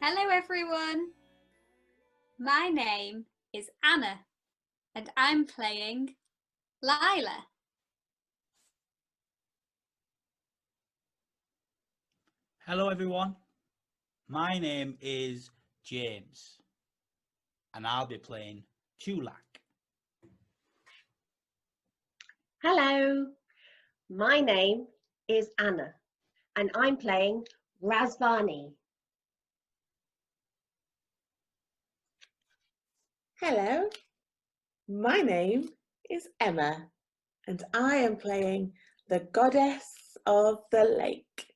Hello everyone, my name is Anna and I'm playing Lila. Hello everyone, my name is James and I'll be playing Chulak. Hello, my name is Anna and I'm playing Razvani. Hello, my name is Emma and I am playing the Goddess of the Lake.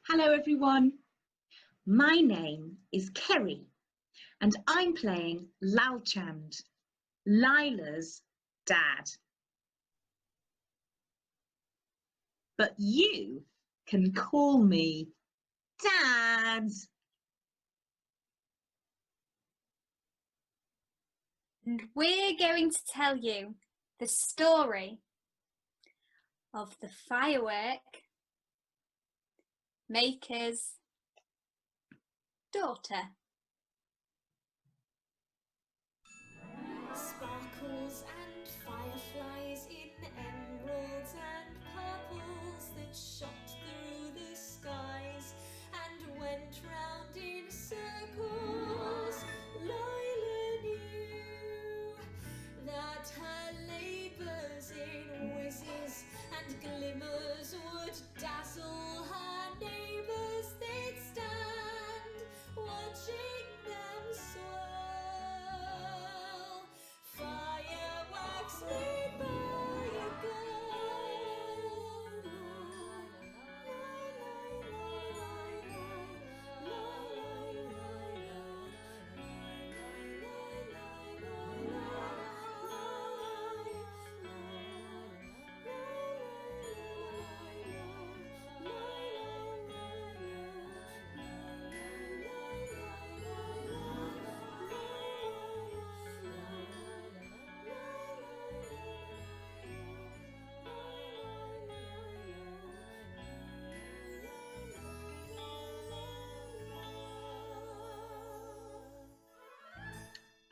Hello everyone, my name is Kerry and I'm playing Lalchand, Lila's dad. But you can call me Dad. And we're going to tell you the story of the Firework Makers Daughter. Sparkles and fireflies in emeralds and purples that shot through the skies and went round in circles. Lila knew that her labours in whizzes and glimmers would dazzle her neighbours. They'd stand watching them swirl. Fireworks made by a girl.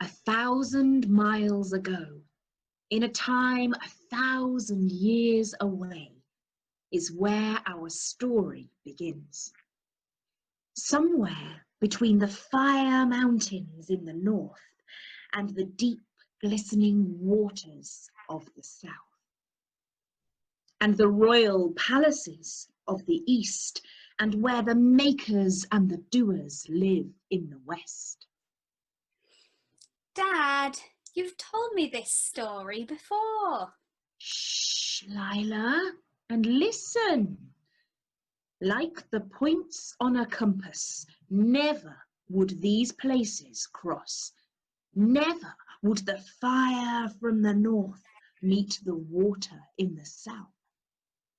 A 1,000 miles ago, in a time 1,000 years away, is where our story begins. Somewhere between the Fire Mountains in the north and the deep glistening waters of the south, and the royal palaces of the east, and where the makers and the doers live in the west. Dad, you've told me this story before. Shh, Lila, and listen. Like the points on a compass, never would these places cross. Never would the fire from the north meet the water in the south.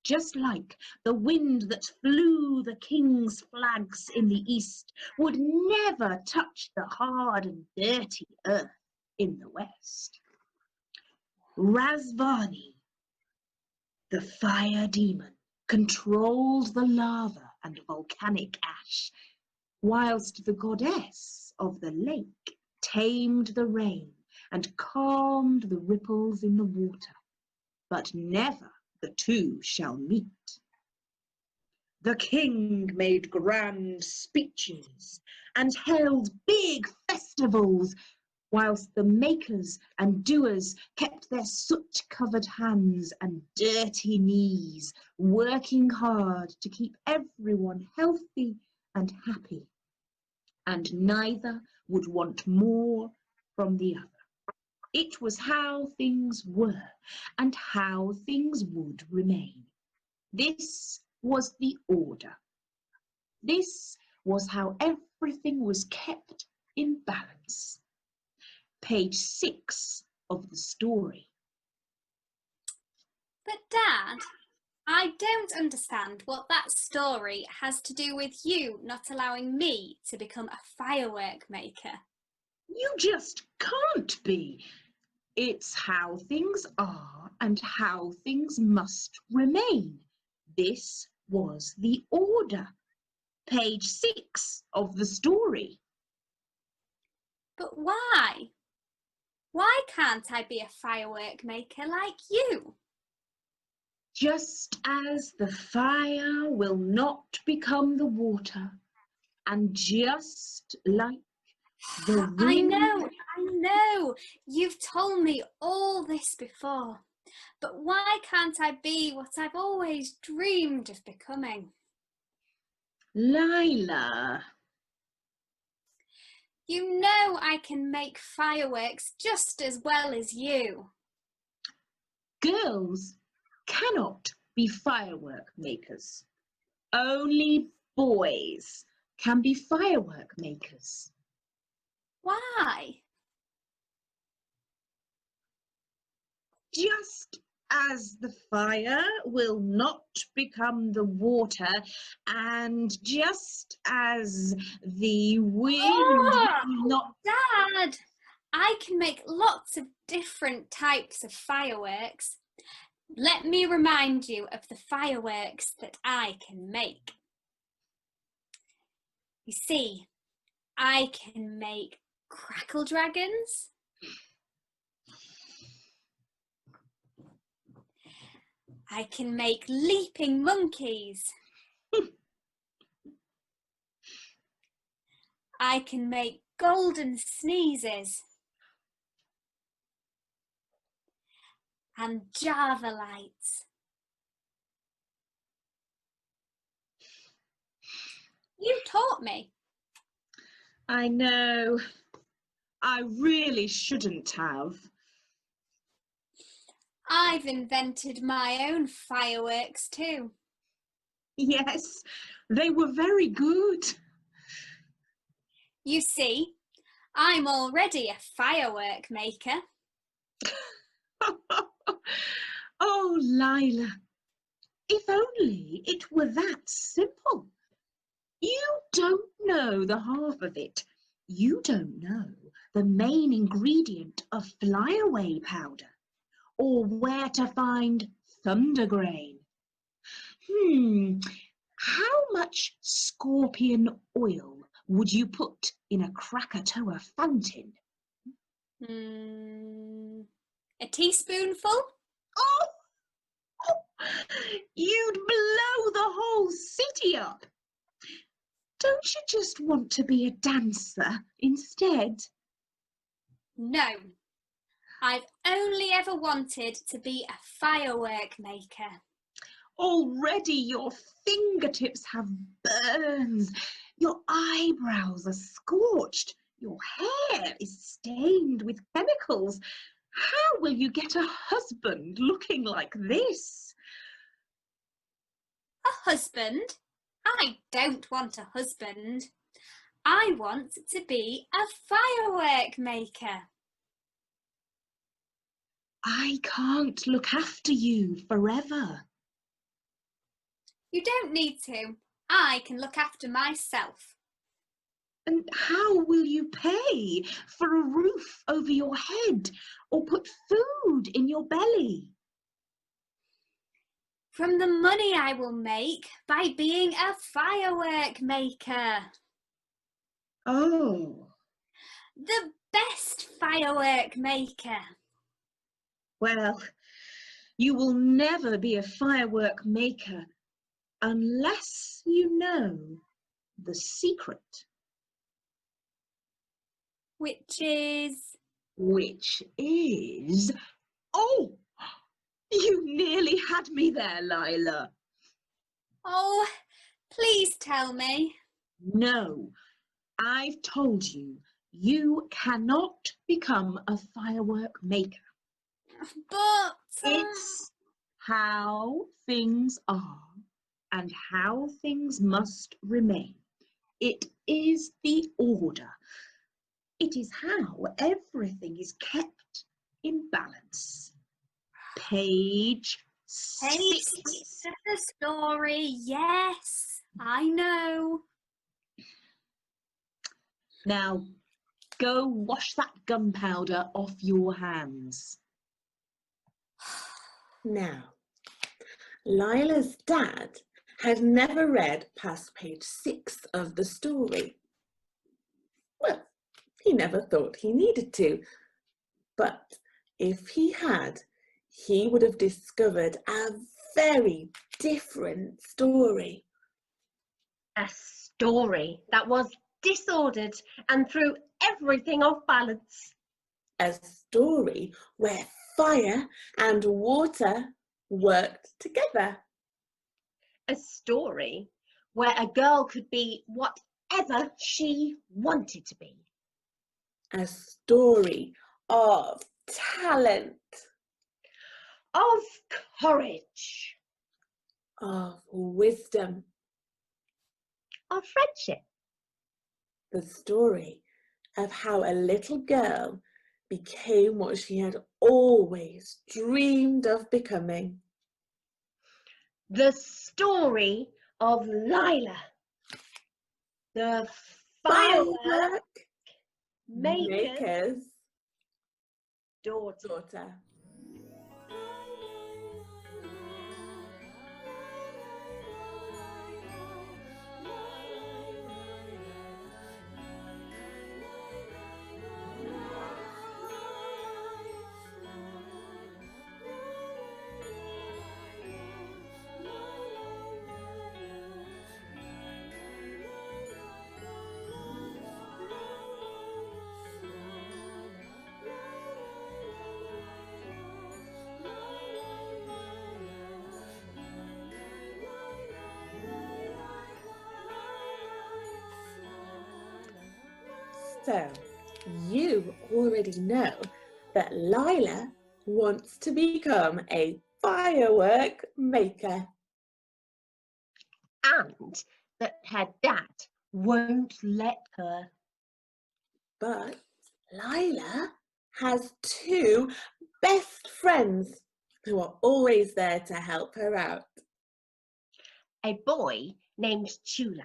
Just like the wind that flew the king's flags in the east would never touch the hard and dirty earth in the west. Razvani, the fire demon, controlled the lava and volcanic ash, whilst the goddess of the lake tamed the rain and calmed the ripples in the water. But never the two shall meet. The king made grand speeches and held big festivals, whilst the makers and doers kept their soot-covered hands and dirty knees, working hard to keep everyone healthy and happy. And neither would want more from the other. It was how things were and how things would remain. This was the order. This was how everything was kept in balance. Page 6 of the story. But Dad, I don't understand what that story has to do with you not allowing me to become a firework maker. You just can't be. It's how things are and how things must remain. This was the order. Page 6 of the story. But why? Why can't I be a firework maker like you? Just as the fire will not become the water, and just like the I wind... know. You've told me all this before. But why can't I be what I've always dreamed of becoming? Lila, You know I can make fireworks just as well as you. girls cannot be firework makers. Only boys can be firework makers. Why? Just as the fire will not become the water, and just as the wind will not... Dad, I can make lots of different types of fireworks. Let me remind you of the fireworks that I can make. You see, I can make crackle dragons. I can make leaping monkeys. I can make golden sneezes. And Java lights. You taught me. I know. I really shouldn't have. I've invented my own fireworks too. Yes, they were very good. You see, I'm already a firework maker. Oh, Lila, if only it were that simple. You don't know the half of it. You don't know the main ingredient of flyaway powder, or where to find thunder grain. How much scorpion oil would you put in a Krakatoa fountain? A teaspoonful? Oh, you'd blow the whole city up. Don't you just want to be a dancer instead? No, I've only ever wanted to be a firework maker. Already your fingertips have burns, your eyebrows are scorched, your hair is stained with chemicals. How will you get a husband looking like this? A husband? I don't want a husband. I want to be a firework maker. I can't look after you forever. You don't need to. I can look after myself. And how will you pay for a roof over your head or put food in your belly? From the money I will make by being a firework maker. Oh. The best firework maker. Well, you will never be a firework maker unless you know the secret. Which is... Oh, you nearly had me there, Lila. Oh, please tell me. No, I've told you, you cannot become a firework maker. But... It's how things are and how things must remain. It is the order. It is how everything is kept in balance. Page 6. of the story, yes, I know. Now, go wash that gunpowder off your hands. Now, Lila's dad had never read past page 6 of the story. Well, he never thought he needed to, but if he had, he would have discovered a very different story. A story that was disordered and threw everything off balance. A story where fire and water worked together. A story where a girl could be whatever she wanted to be. A story of talent, Of courage. of wisdom. Of friendship. The story of how a little girl became what she had always dreamed of becoming. The story of Lila, the Firework Makers Daughter. So, you already know that Lila wants to become a firework maker. And that her dad won't let her. But Lila has 2 best friends who are always there to help her out. A boy named Chulak.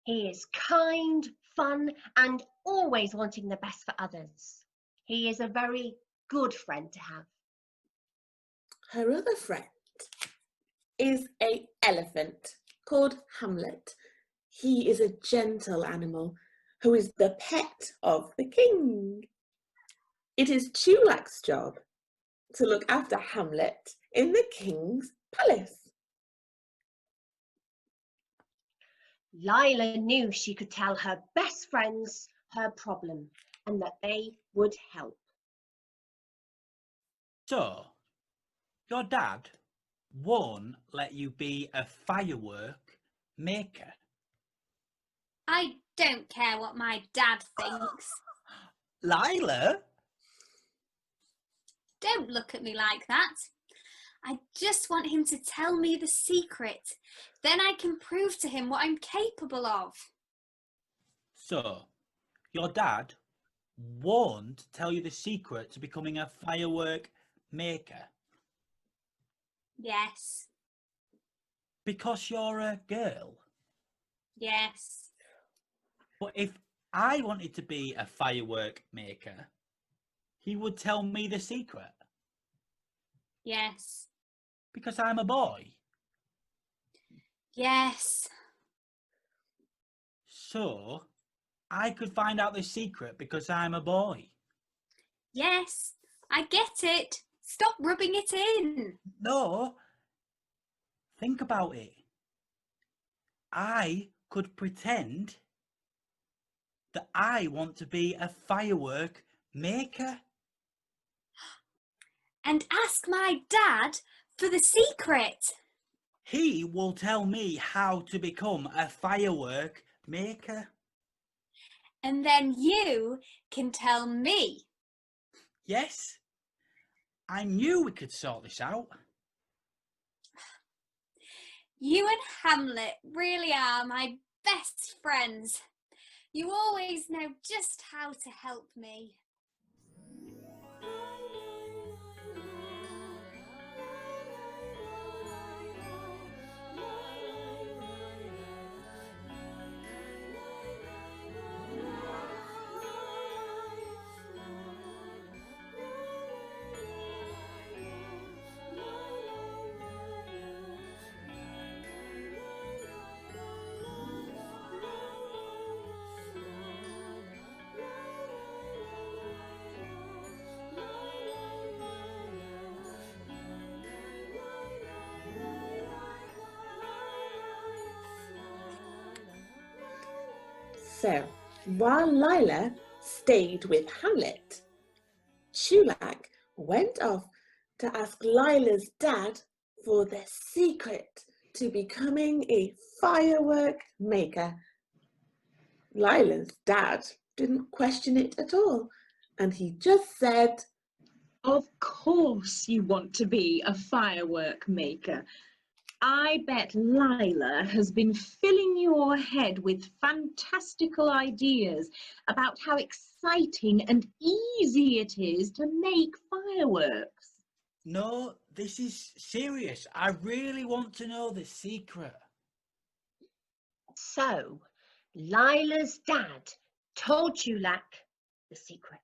He is kind, fun, and always wanting the best for others. He is a very good friend to have. Her other friend is an elephant called Hamlet. He is a gentle animal who is the pet of the king. It is Chulak's job to look after Hamlet in the king's palace. Lila knew she could tell her best friends her problem and that they would help. So, your dad won't let you be a firework maker. I don't care what my dad thinks. Lila? Don't look at me like that. I just want him to tell me the secret. Then I can prove to him what I'm capable of. So, your dad won't tell you the secret to becoming a firework maker Yes, because you're a girl. yes, But if I wanted to be a firework maker, he would tell me the secret yes, because I'm a boy. yes. So, I could find out the secret because I'm a boy. Yes, I get it. Stop rubbing it in. No, think about it. I could pretend that I want to be a firework maker. And ask my dad for the secret. He will tell me how to become a firework maker. And then you can tell me. Yes, I knew we could sort this out. You and Hamlet really are my best friends. You always know just how to help me. So, while Lila stayed with Hamlet, Chulak went off to ask Lila's dad for the secret to becoming a firework maker. Lila's dad didn't question it at all, and he just said, Of course you want to be a firework maker. I bet Lila has been filling your head with fantastical ideas about how exciting and easy it is to make fireworks. No, this is serious. I really want to know the secret. So, Lila's dad told Chulak the secret.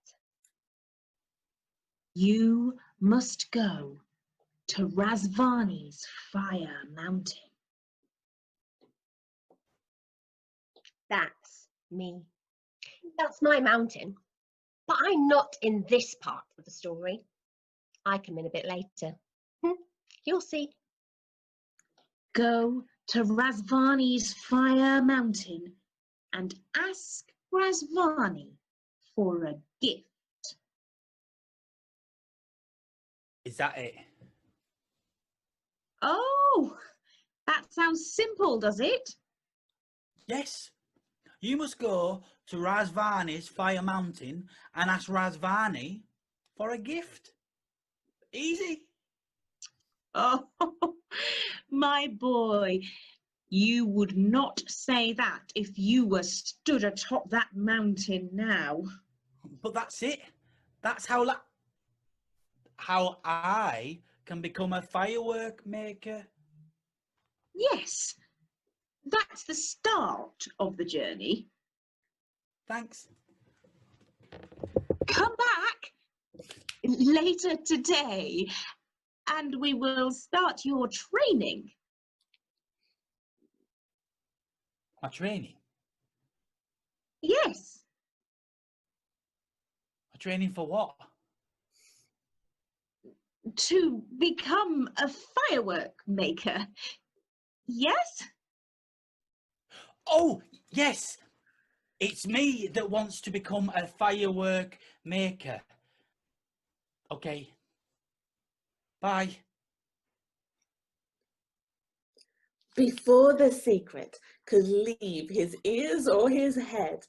You must go to Razvani's fire mountain. That's me. That's my mountain. But I'm not in this part of the story. I come in a bit later. You'll see. Go to Razvani's fire mountain and ask Razvani for a gift. Is that it? Oh, that sounds simple, does it? Yes. You must go to Razvani's fire mountain and ask Razvani for a gift. Easy. Oh, my boy, you would not say that if you were stood atop that mountain now. But that's it. That's how I can become a firework maker. Yes, that's the start of the journey. Thanks. Come back later today and we will start your training. My training. Yes, My training for what? to become a firework maker. Yes? Oh, yes. It's me that wants to become a firework maker. Okay. Bye. before the secret could leave his ears or his head,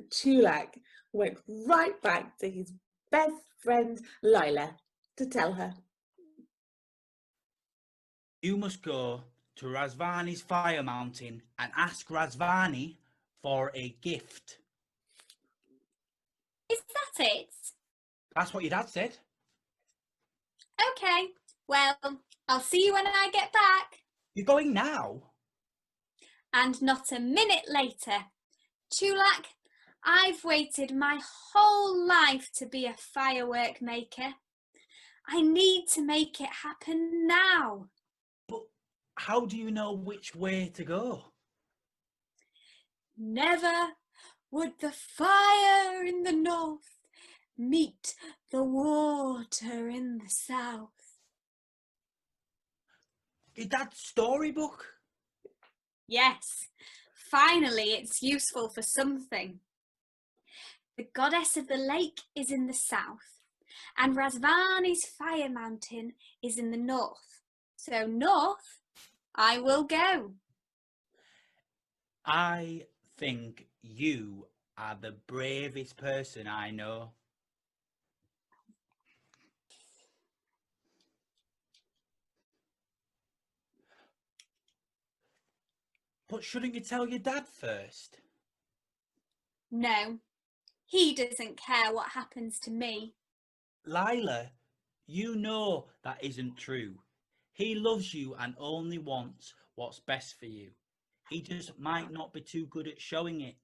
Chulak went right back to his best friend Lila to tell her. You must go to Razvani's fire mountain and ask Razvani for a gift. Is that it? That's what your dad said. Okay, well, I'll see you when I get back. You're going now? And not a minute later. Chulak, I've waited my whole life to be a firework maker. I need to make it happen now. But how do you know which way to go? Never would the fire in the north meet the water in the south. Is that storybook? Yes, finally it's useful for something. The goddess of the lake is in the south, and Razvani's fire mountain is in the north. So north, I will go. I think you are the bravest person I know. But shouldn't you tell your dad first? No, he doesn't care what happens to me. Lila, you know that isn't true. He loves you and only wants what's best for you. He just might not be too good at showing it.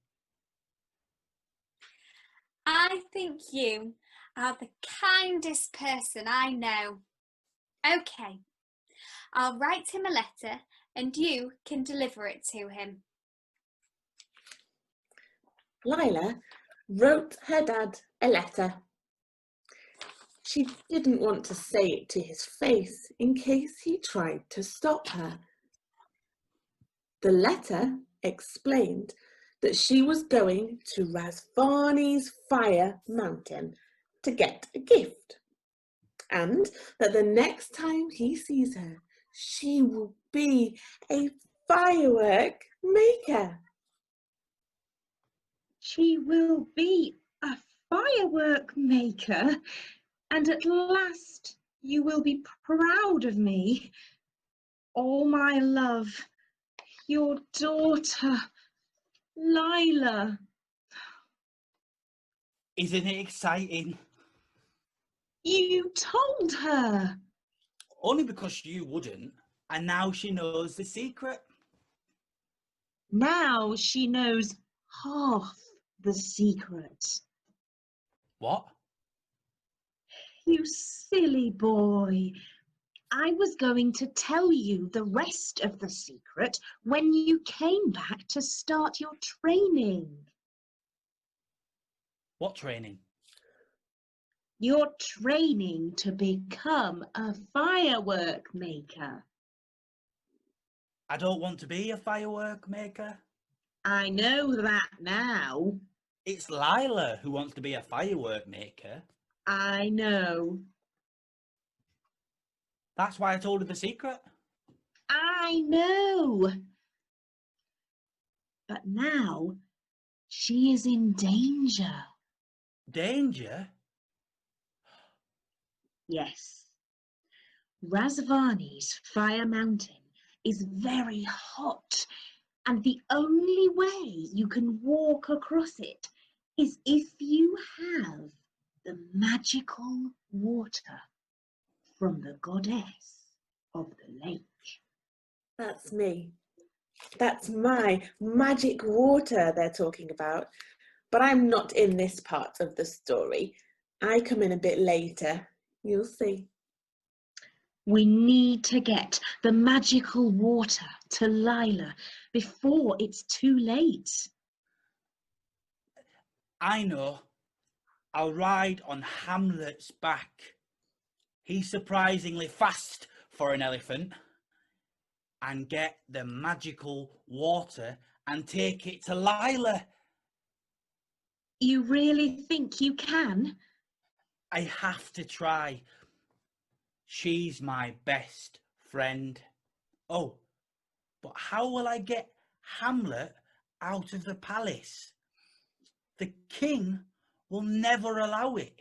I think you are the kindest person I know. Okay, I'll write him a letter and you can deliver it to him. Lila wrote her dad a letter. She didn't want to say it to his face in case he tried to stop her. The letter explained that she was going to Razvani's Fire Mountain to get a gift, and that the next time he sees her, she will be a firework maker. She will be a firework maker, and at last you will be proud of me. Oh, my love, your daughter, Lila. Isn't it exciting? You told her. Only because you wouldn't, and now she knows the secret. Now she knows half the secret. What? You silly boy. I was going to tell you the rest of the secret when you came back to start your training. What training? Your training to become a firework maker. I don't want to be a firework maker. I know that now. It's Lila who wants to be a firework maker. I know. That's why I told her the secret. I know. But now she is in danger. Danger? Yes. Razvani's Fire Mountain is very hot, and the only way you can walk across it is if you have the magical water from the goddess of the lake. That's me. That's my magic water they're talking about. But I'm not in this part of the story. I come in a bit later. You'll see. We need to get the magical water to Lila before it's too late. I know. I'll ride on Hamlet's back. He's surprisingly fast for an elephant. And get the magical water and take it to Lila. You really think you can? I have to try. She's my best friend. Oh, but how will I get Hamlet out of the palace? The king will never allow it.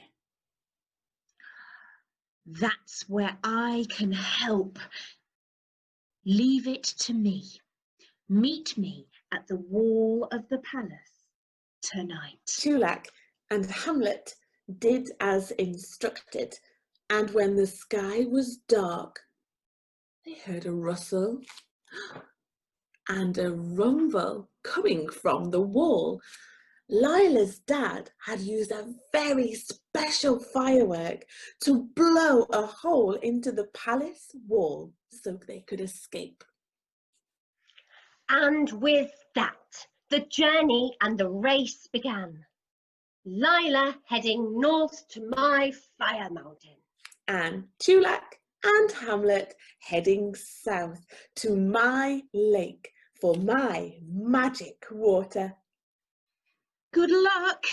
That's where I can help. Leave it to me. Meet me at the wall of the palace tonight. Chulak and Hamlet did as instructed, and when the sky was dark, they heard a rustle and a rumble coming from the wall. Lila's dad had used a very special firework to blow a hole into the palace wall so they could escape. And with that, the journey and the race began. Lila heading north to my fire mountain. And Chulak and Hamlet heading south to my lake for my magic water. Good luck.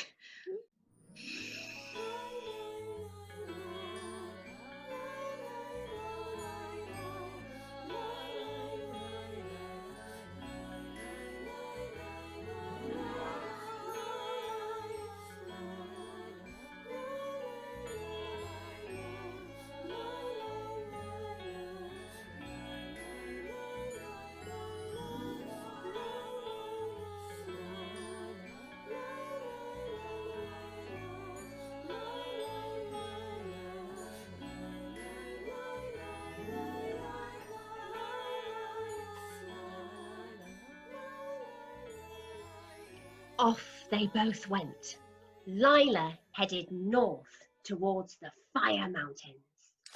Off they both went. Lila headed north towards the fire mountains.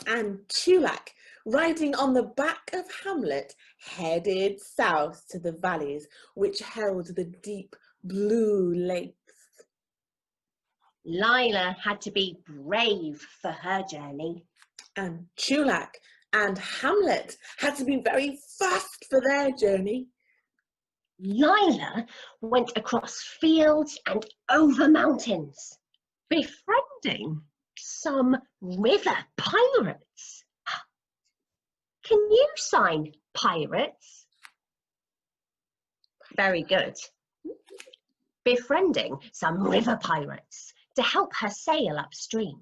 And Chulak, riding on the back of Hamlet, headed south to the valleys which held the deep blue lakes. Lila had to be brave for her journey. And Chulak and Hamlet had to be very fast for their journey. Lila went across fields and over mountains, befriending some river pirates. Can you sign pirates? Very good. Befriending some river pirates to help her sail upstream,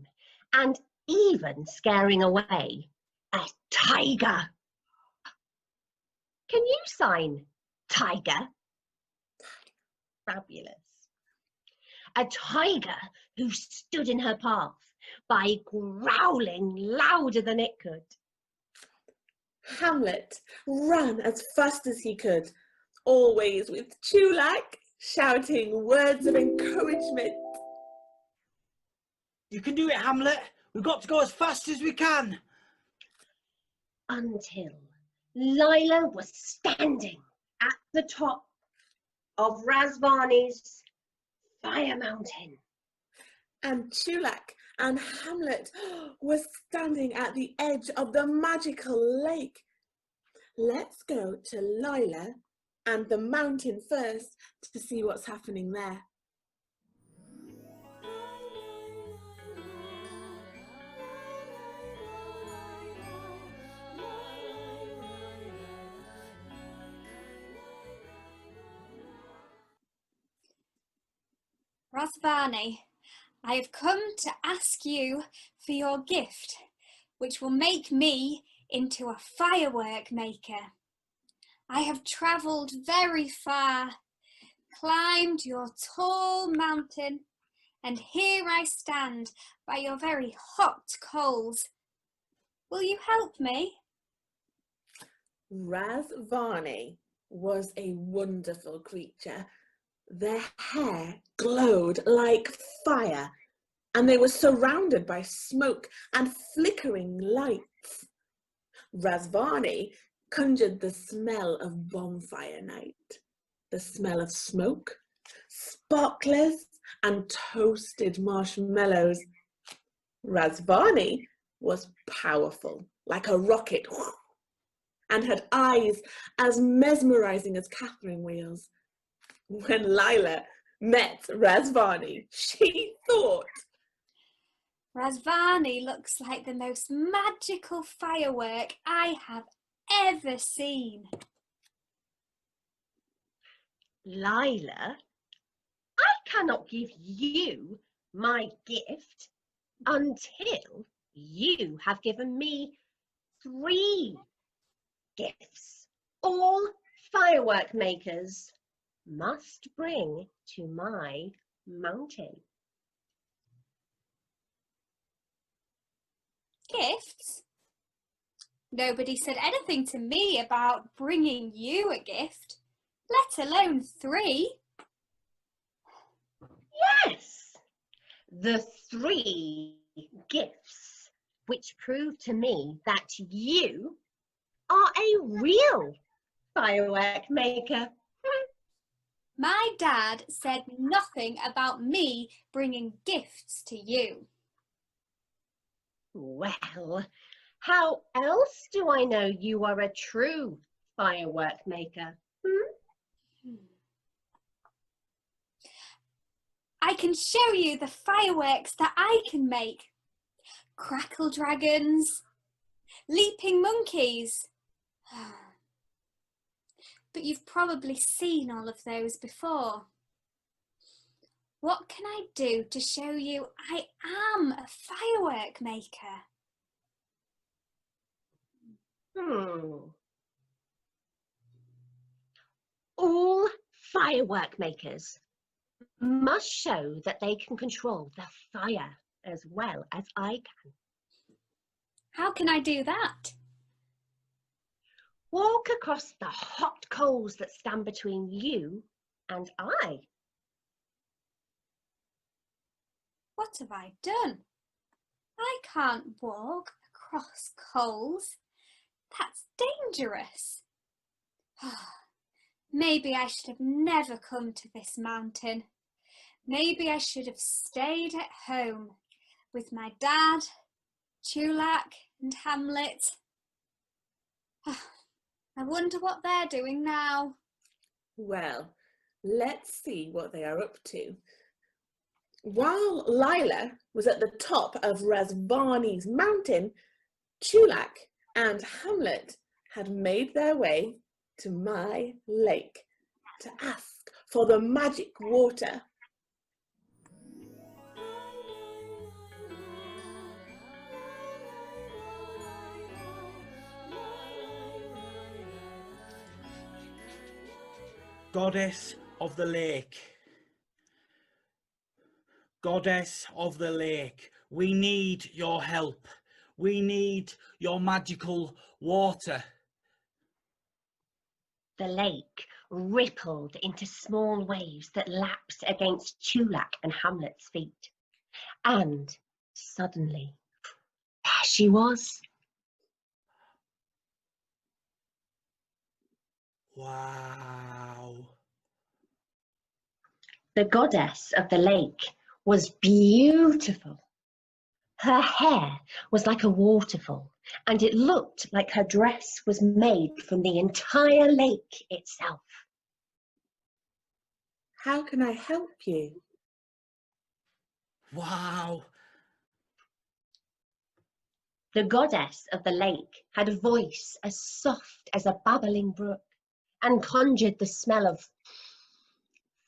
and even scaring away a tiger. Can you sign tiger? Fabulous. A tiger who stood in her path by growling louder than it could. Hamlet ran as fast as he could, always with Chulak shouting words of encouragement. You can do it, Hamlet. We've got to go as fast as we can. Until Lila was standing at the top of Razvani's Fire Mountain. And Chulak and Hamlet were standing at the edge of the magical lake. Let's go to Lila and the mountain first to see what's happening there. Razvani, I have come to ask you for your gift, which will make me into a firework maker. I have travelled very far, climbed your tall mountain, and here I stand by your very hot coals. Will you help me? Razvani was a wonderful creature. Their hair glowed like fire, and they were surrounded by smoke and flickering lights. Razvani conjured the smell of bonfire night, the smell of smoke, sparklers, and toasted marshmallows. Razvani was powerful, like a rocket, and had eyes as mesmerizing as Catherine wheels. When Lila met Razvani, she thought, Razvani looks like the most magical firework I have ever seen. Lila, I cannot give you my gift until you have given me 3 gifts. All firework makers must bring to my mountain. Gifts? Nobody said anything to me about bringing you a gift, let alone 3. Yes, the 3 gifts which prove to me that you are a real firework maker. My dad said nothing about me bringing gifts to you. Well, how else do I know you are a true firework maker? I can show you the fireworks that I can make. Crackle dragons, leaping monkeys. But you've probably seen all of those before. What can I do to show you I am a firework maker? All firework makers must show that they can control the fire as well as I can. How can I do that? Walk across the hot coals that stand between you and I. What have I done? I can't walk across coals. That's dangerous. Maybe I should have never come to this mountain. Maybe I should have stayed at home with my dad, Chulak and Hamlet. I wonder what they're doing now. Well, let's see what they are up to. While Lila was at the top of Razvani's mountain, Chulak and Hamlet had made their way to my lake to ask for the magic water. Goddess of the lake. Goddess of the lake, we need your help. We need your magical water. The lake rippled into small waves that lapped against Chulak and Hamlet's feet. And suddenly, there she was. Wow. The goddess of the lake was beautiful. Her hair was like a waterfall, and it looked like her dress was made from the entire lake itself. How can I help you? Wow. The goddess of the lake had a voice as soft as a babbling brook and conjured the smell of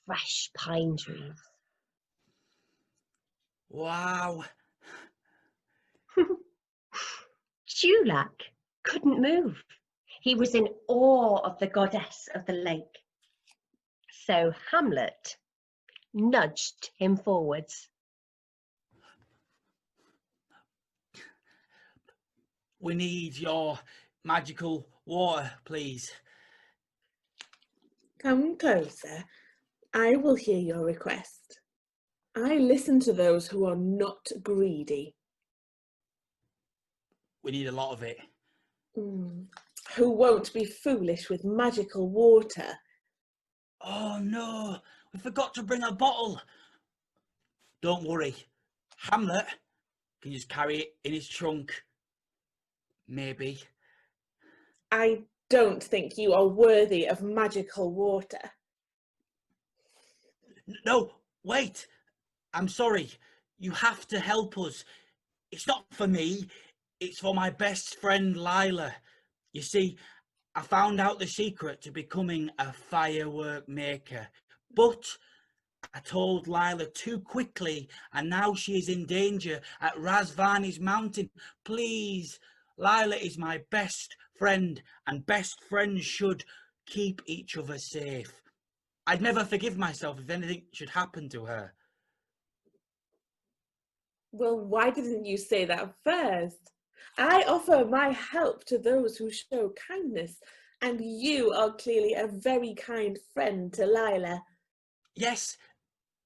fresh pine trees. Wow. Chulak couldn't move. He was in awe of the goddess of the lake. So Hamlet nudged him forwards. We need your magical water, please. Come closer. I will hear your request. I listen to those who are not greedy. We need a lot of it. Who won't be foolish with magical water. Oh no, we forgot to bring a bottle. Don't worry, Hamlet can just carry it in his trunk. Maybe. I don't think you are worthy of magical water. No, wait. I'm sorry. You have to help us. It's not for me. It's for my best friend, Lila. You see, I found out the secret to becoming a firework maker, but I told Lila too quickly, and now she is in danger at Razvani's mountain. Please, Lila is my best friend, and best friends should keep each other safe. I'd never forgive myself if anything should happen to her. Well, why didn't you say that first? I offer my help to those who show kindness, and you are clearly a very kind friend to Lila. Yes,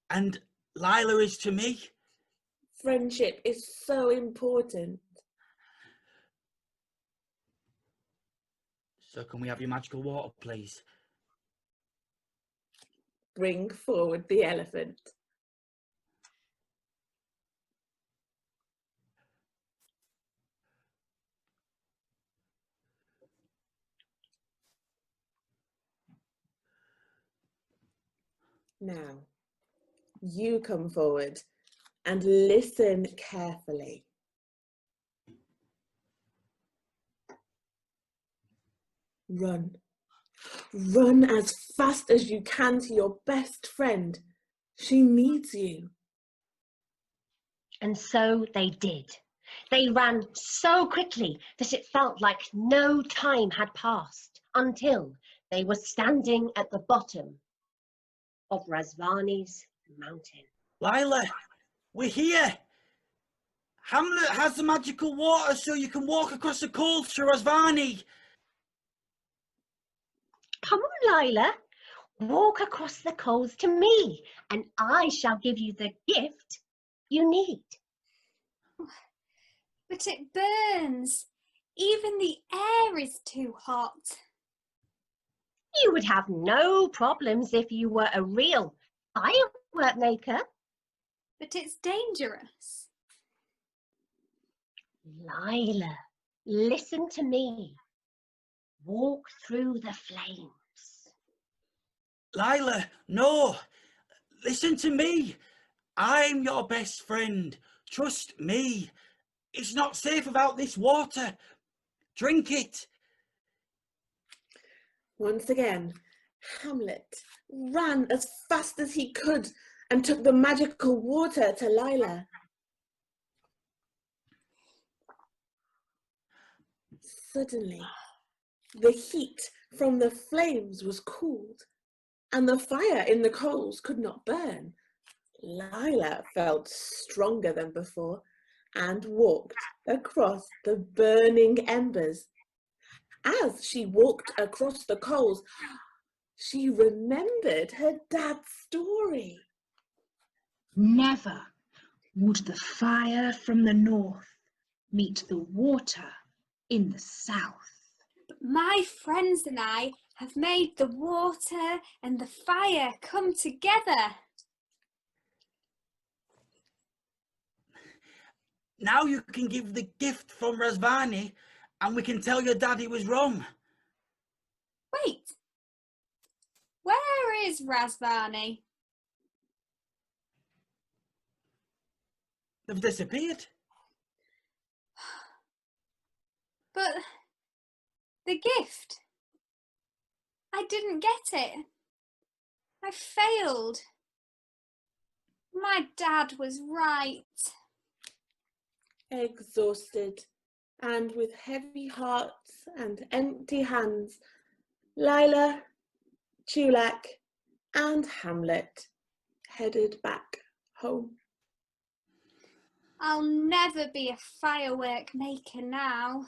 and Lila is to me. Friendship is so important. So can we have your magical water, please? Bring forward the elephant. Now, you come forward and listen carefully. Run. Run as fast as you can to your best friend. She needs you. And so they did. They ran so quickly that it felt like no time had passed until they were standing at the bottom of Razvani's mountain. Lila, we're here. Hamlet has the magical water so you can walk across the coals to Razvani. Come on, Lila, walk across the coals to me, and I shall give you the gift you need. But it burns. Even the air is too hot. You would have no problems if you were a real firework maker. But it's dangerous. Lila, listen to me. Walk through the flames. Lila, no. Listen to me. I'm your best friend. Trust me. It's not safe without this water. Drink it. Once again, Hamlet ran as fast as he could and took the magical water to Lila. Suddenly, the heat from the flames was cooled, and the fire in the coals could not burn. Lila felt stronger than before and walked across the burning embers. As she walked across the coals, she remembered her dad's story. Never would the fire from the north meet the water in the south. My friends and I have made the water and the fire come together. Now you can give the gift from Razvani and we can tell your dad he was wrong. Wait, where is Razvani? They've disappeared. But the gift, I didn't get it. I failed. My dad was right. Exhausted and with heavy hearts and empty hands, Lila, Chulak, and Hamlet headed back home. I'll never be a firework maker now.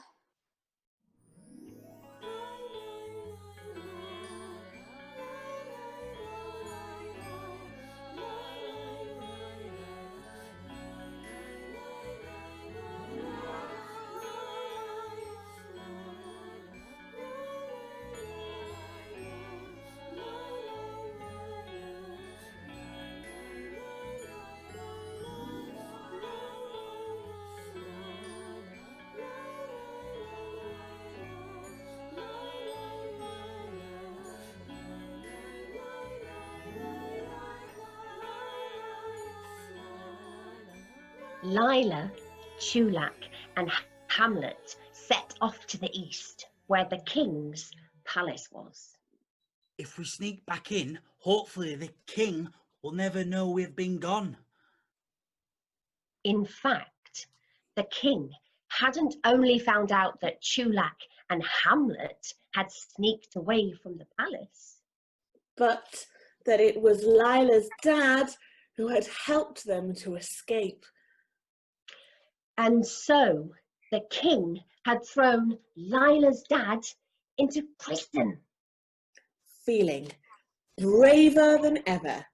Lila, Chulak, and Hamlet set off to the east, where the king's palace was. If we sneak back in, hopefully the king will never know we've been gone. In fact, the king hadn't only found out that Chulak and Hamlet had sneaked away from the palace, but that it was Lila's dad who had helped them to escape. and so the king had thrown Lila's dad into prison. Feeling braver than ever,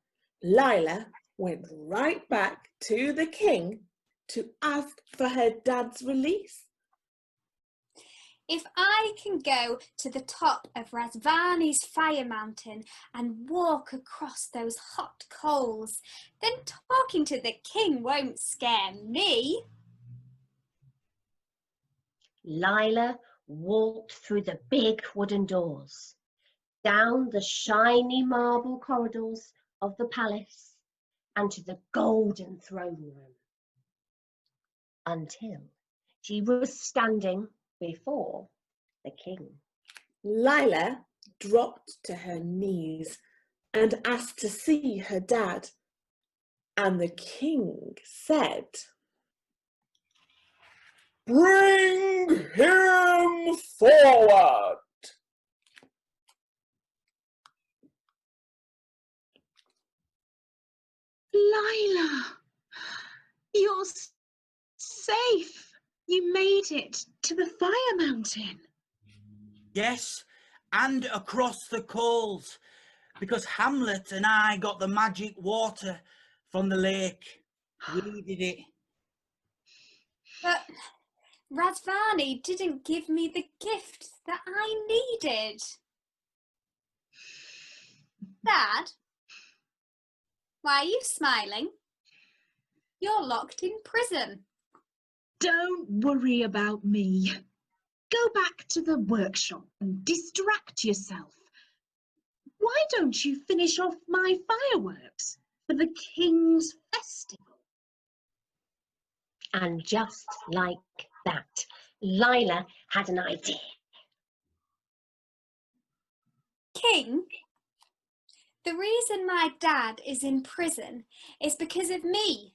Lila went right back to the king to ask for her dad's release. If I can go to the top of Razvani's fire mountain and walk across those hot coals, then talking to the king won't scare me. Lila walked through the big wooden doors, down the shiny marble corridors of the palace, and to the golden throne room, until she was standing before the king. Lila dropped to her knees and asked to see her dad. And the king said, "Bring him forward." Lila, you're safe. You made it to the fire mountain. Yes, and across the coals, because Hamlet and I got the magic water from the lake. We did it. But Razvani didn't give me the gift that I needed. Dad, why are you smiling? You're locked in prison. Don't worry about me. Go back to the workshop and distract yourself. Why why don't you finish off my fireworks for the King's festival? And just like that, Lila had an idea. King, the reason my dad is in prison is because of me.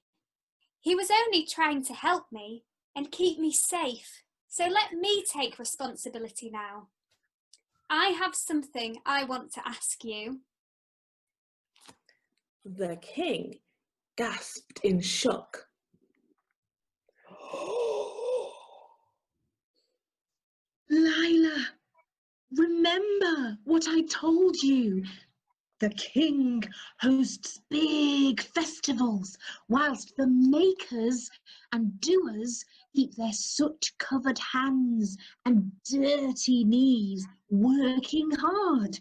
He was only trying to help me and keep me safe. So let me take responsibility now. I have something I want to ask you. The king gasped in shock. Lila, remember what I told you. The king hosts big festivals, whilst the makers and doers keep their soot-covered hands and dirty knees working hard.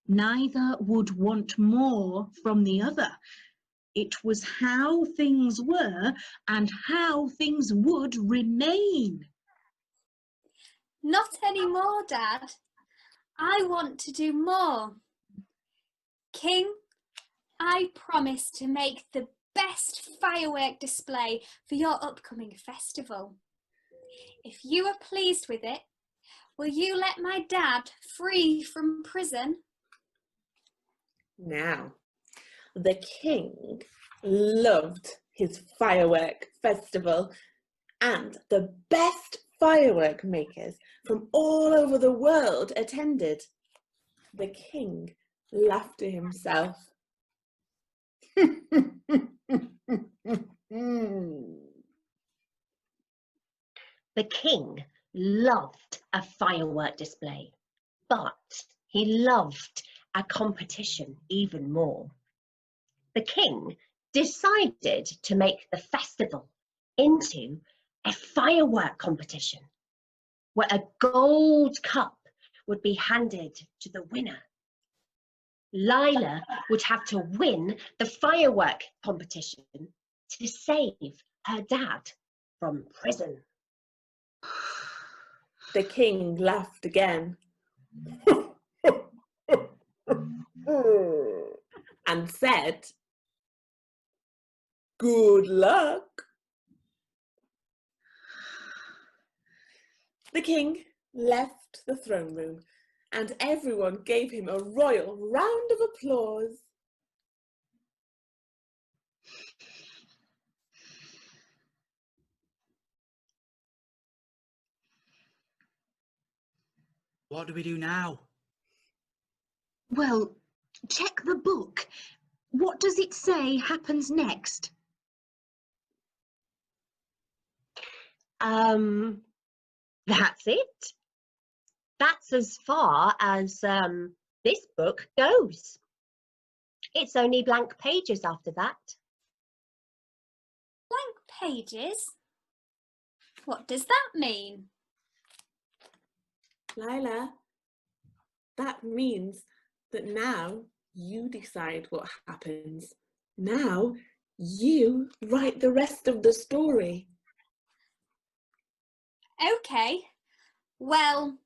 Neither would want more from the other. It was how things were and how things would remain. Not anymore, Dad. I want to do more. King, I promise to make the best firework display for your upcoming festival. If you are pleased with it, will you let my dad free from prison? Now, the king loved his firework festival, and the best firework makers from all over the world attended. The king laughed to himself. The king loved a firework display, but he loved a competition even more. The king decided to make the festival into a firework competition where a gold cup would be handed to the winner. Lila would have to win the firework competition to save her dad from prison. The king laughed again and said, "Good luck." The king left the throne room and everyone gave him a royal round of applause. What do we do now? Well, check the book. What does it say happens next? That's it. That's as far as this book goes. It's only blank pages after that. Blank pages? What does that mean? Lila, that means that now you decide what happens. Now you write the rest of the story. Okay, well,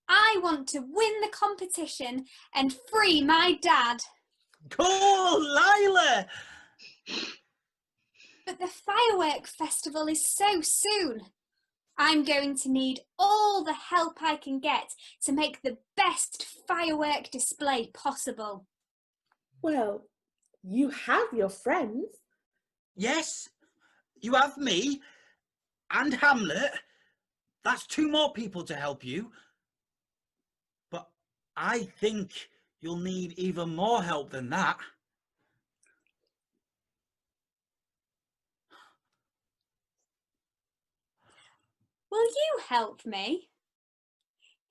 I want to win the competition and free my dad. Cool, Lila! But the firework festival is so soon. I'm going to need all the help I can get to make the best firework display possible. Well, you have your friends. Yes, you have me and Hamlet. That's 2 more people to help you. But I think you'll need even more help than that. Will you help me?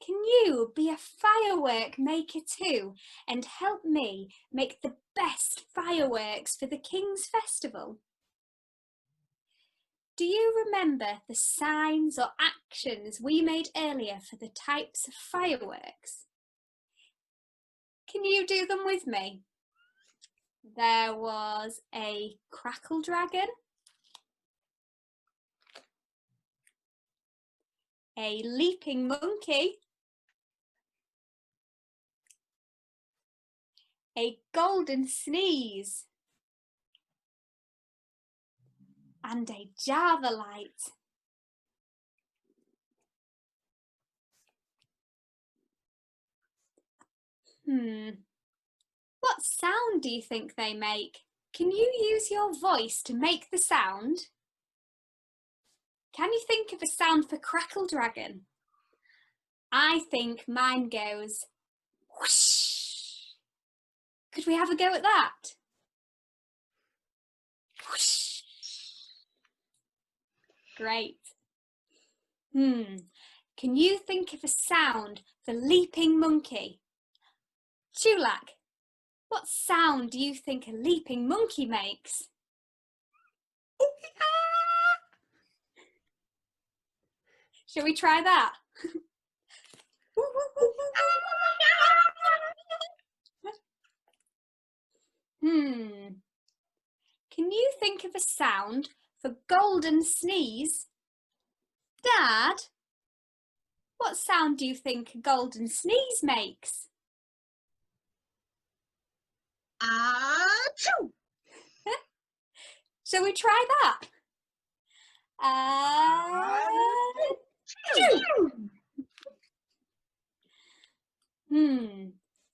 Can you be a firework maker too and help me make the best fireworks for the King's festival? Do you remember the signs or actions we made earlier for the types of fireworks? Can you do them with me? There was a crackle dragon, a leaping monkey, a golden sneeze, and a Java light. What sound do you think they make? Can you use your voice to make the sound? Can you think of a sound for Crackle Dragon? I think mine goes whoosh. Could we have a go at that? Whoosh. Great. Can you think of a sound for Leaping Monkey? Chulak, what sound do you think a leaping monkey makes? Shall we try that? Can you think of a sound for Golden Sneeze? Dad, what sound do you think a golden sneeze makes? Achoo! Shall we try that?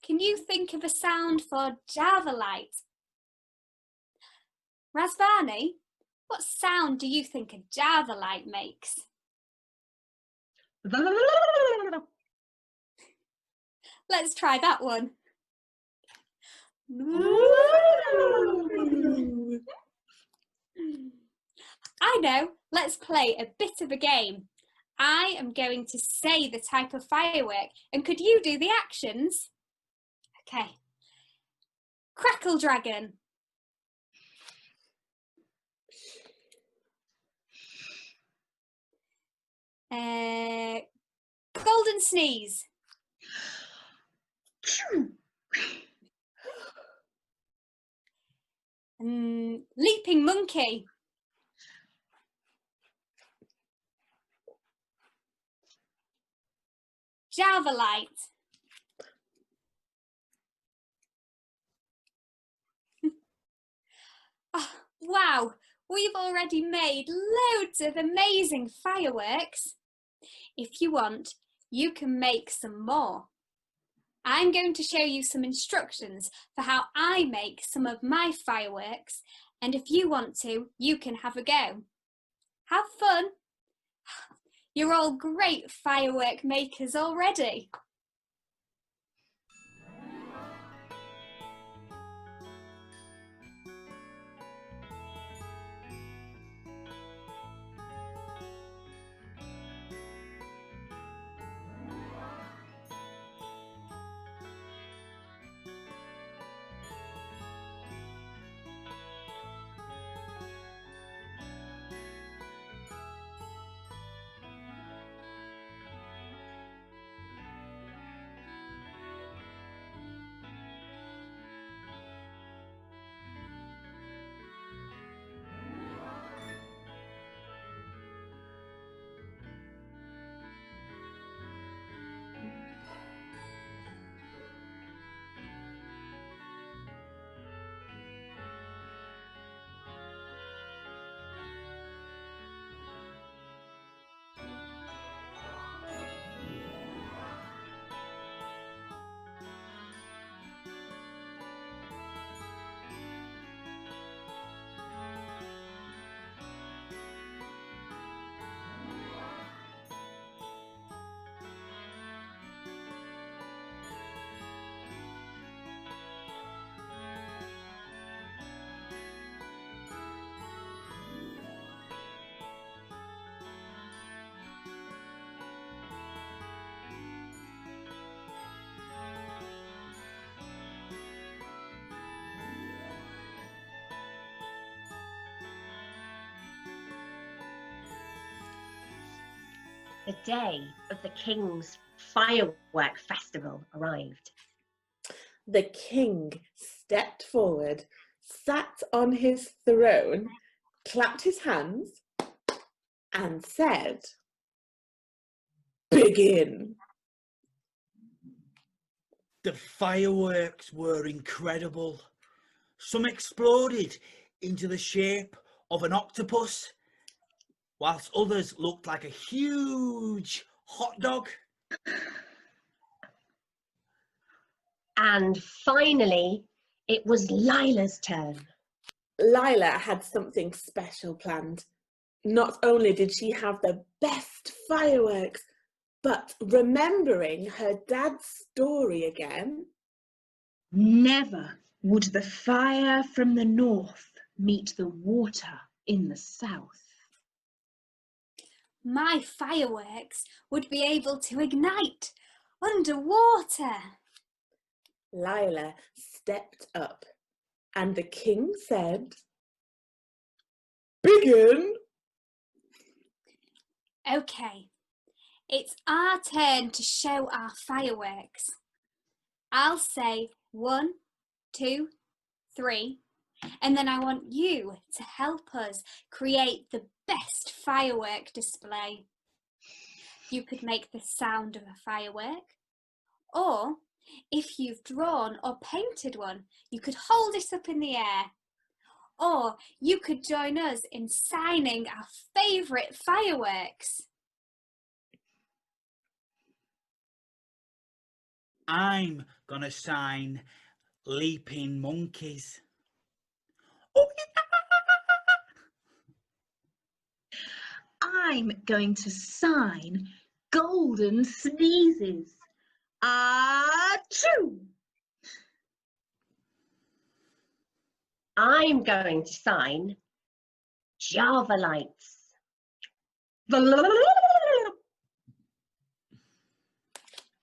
Can you think of a sound for Java light? Razvani, what sound do you think a Java light makes? Let's try that one. I know, let's play a bit of a game. I am going to say the type of firework, and could you do the actions? Okay. Crackle Dragon. Golden Sneeze. Leaping Monkey. Java light. Oh, wow, we've already made loads of amazing fireworks. If you want, you can make some more. I'm going to show you some instructions for how I make some of my fireworks, and if you want to, you can have a go. Have fun! You're all great firework makers already. The day of the King's Firework Festival arrived. The king stepped forward, sat on his throne, clapped his hands, and said, "Begin." The fireworks were incredible. Some exploded into the shape of an octopus, whilst others looked like a huge hot dog. And finally, it was Lila's turn. Lila had something special planned. Not only did she have the best fireworks, but remembering her dad's story again, Never would the fire from the north meet the water in the south. My fireworks would be able to ignite underwater. Lila stepped up and the king said, "Begin." Okay, it's our turn to show our fireworks. I'll say 1, 2, 3, and then I want you to help us create the best firework display. You could make the sound of a firework, or if you've drawn or painted one, you could hold it up in the air. Or you could join us in signing our favourite fireworks. I'm gonna sign leaping monkeys. Oh, I'm going to sign golden sneezes. Achoo! I'm going to sign Java lights.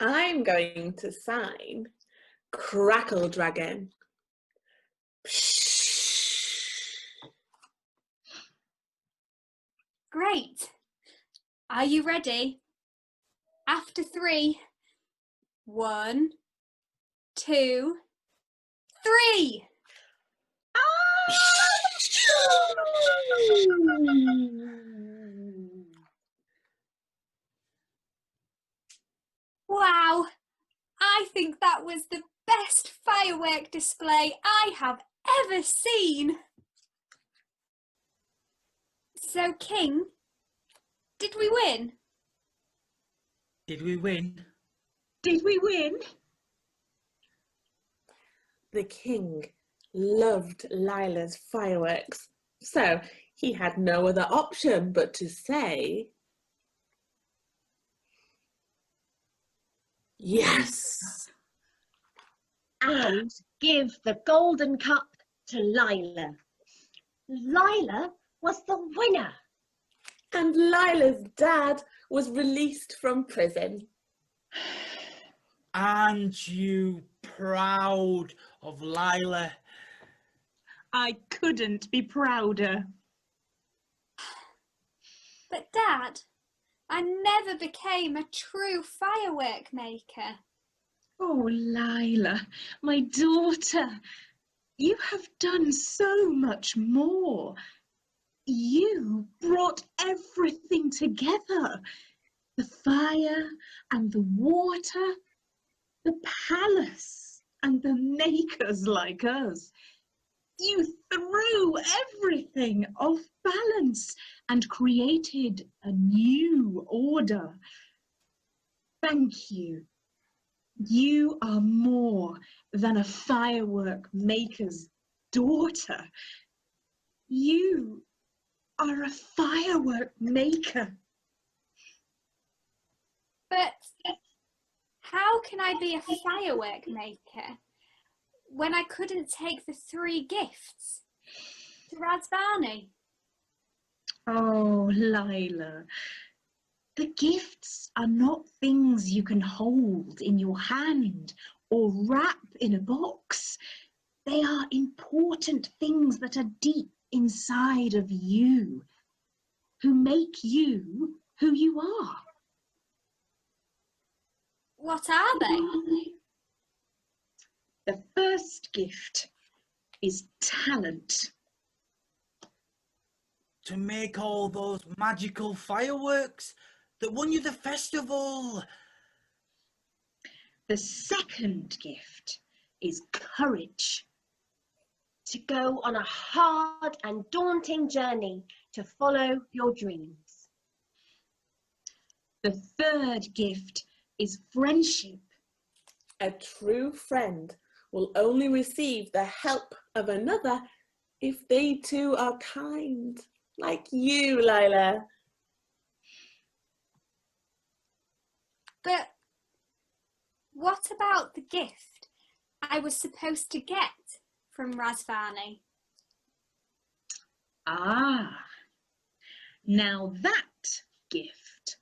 I'm going to sign Crackle Dragon. Great. Are you ready? After 3. 1, 2, 3. Wow, I think that was the best firework display I have ever seen. So, King, did we win? did we win? Did we win? The king loved Lila's fireworks, so he had no other option but to say, "Yes." And give the golden cup to Lila. Lila was the winner. And Lila's dad was released from prison. Aren't you proud of Lila? I couldn't be prouder. But Dad, I never became a true firework maker. Oh, Lila, my daughter, you have done so much more. You brought everything together. The fire and the water, the palace and the makers like us. You threw everything off balance and created a new order. Thank you. You are more than a firework maker's daughter. You are a firework maker. But how can I be a firework maker when I couldn't take the 3 gifts to Razvani? Oh, Lila, the gifts are not things you can hold in your hand or wrap in a box. They are important things that are deep inside of you, who make you who you are. What are they? The first gift is talent. To make all those magical fireworks that won you the festival. The second gift is courage. To go on a hard and daunting journey to follow your dreams. The third gift is friendship. A true friend will only receive the help of another if they too are kind, like you, Lila. But what about the gift I was supposed to get from Razvani? Ah, now that gift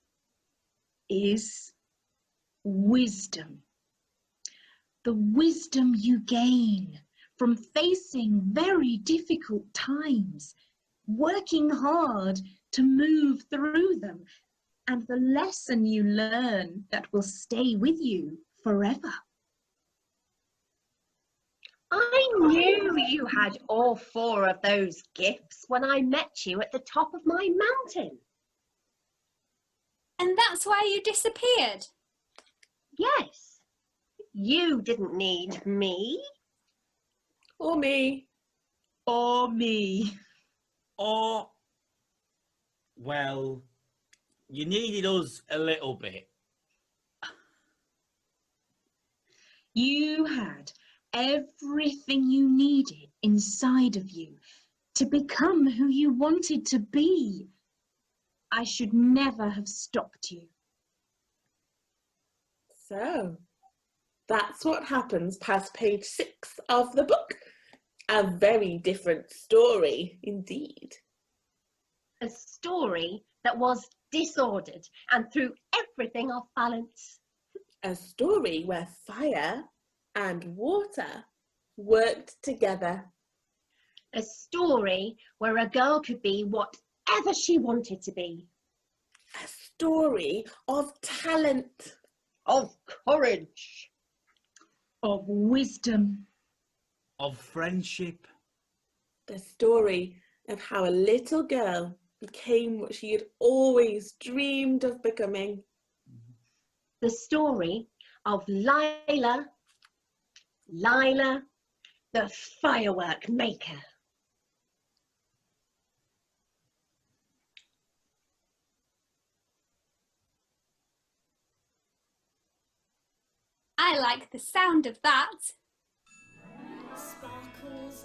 is wisdom. The wisdom you gain from facing very difficult times, working hard to move through them, and the lesson you learn that will stay with you forever. I knew you had all 4 of those gifts when I met you at the top of my mountain. And that's why you disappeared. Yes, you didn't need me. Or me. Or me. Or, well, you needed us a little bit. You had everything you needed inside of you to become who you wanted to be. I should never have stopped you. So, that's what happens past page 6 of the book. A very different story indeed. A story that was disordered and threw everything off balance. A story where fire and water worked together. A story where a girl could be whatever she wanted to be. A story of talent. Of courage. Of wisdom. Of friendship. The story of how a little girl became what she had always dreamed of becoming. The story of Lila, the Firework Maker. I like the sound of that. Sparkles